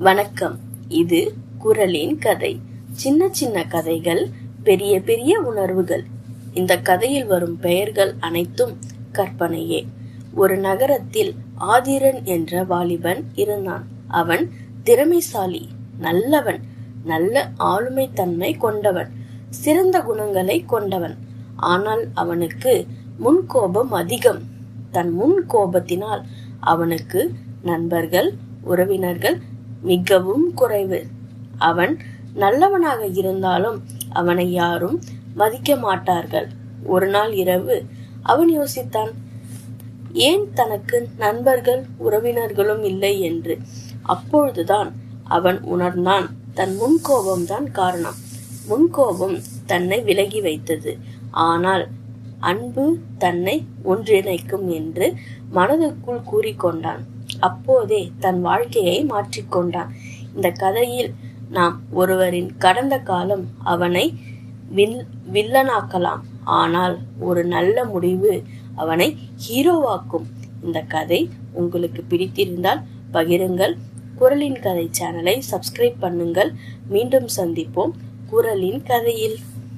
வணக்கம். இது குரலின் கதை. சின்ன சின்ன கதைகள், பெரிய பெரிய உணர்வுகள். இந்த கதையில் வரும் பெயர்கள் அனைத்தும் கற்பனையே. ஒரு நகரத்தில் ஆதிரன் என்ற வாலிபன் இருந்தான். அவன் திறமைசாலி, நல்லவன், நல்ல ஆளுமை தன்மை கொண்டவன், சிறந்த குணங்களை கொண்டவன். ஆனால் அவனுக்கு முன்கோபம் அதிகம். தன் முன் கோபத்தினால் அவனுக்கு நண்பர்கள், உறவினர்கள் மிகவும் குறைவு. அவன் நல்லவனாக இருந்தாலும் அவனை யாரும் மதிக்க மாட்டார்கள். ஒரு நாள் இரவு அவன் யோசித்தான், ஏன் தனக்கு நண்பர்கள் உறவினர்களும் இல்லை என்று. அப்பொழுதுதான் அவன் உணர்ந்தான், தன் முன்கோபம்தான் காரணம். முன்கோபம் தன்னை விலகி வைத்தது, ஆனால் அன்பு தன்னை ஒன்றிணைக்கும் என்று மனதுக்குள் கூறிக்கொண்டான். அப்போதே தன் வாழ்க்கையை மாற்றிக்கொண்டான். இந்த கதையில் நாம் ஒருவரின் கடந்த காலம் அவனை வில்லனாக்கலாம், ஆனால் ஒரு நல்ல முடிவு அவனை ஹீரோவாக்கும். இந்த கதை உங்களுக்கு பிடித்திருந்தால் பகிருங்கள். குரலின் கதை சேனலை சப்ஸ்கிரைப் பண்ணுங்கள். மீண்டும் சந்திப்போம் குரலின் கதையில்.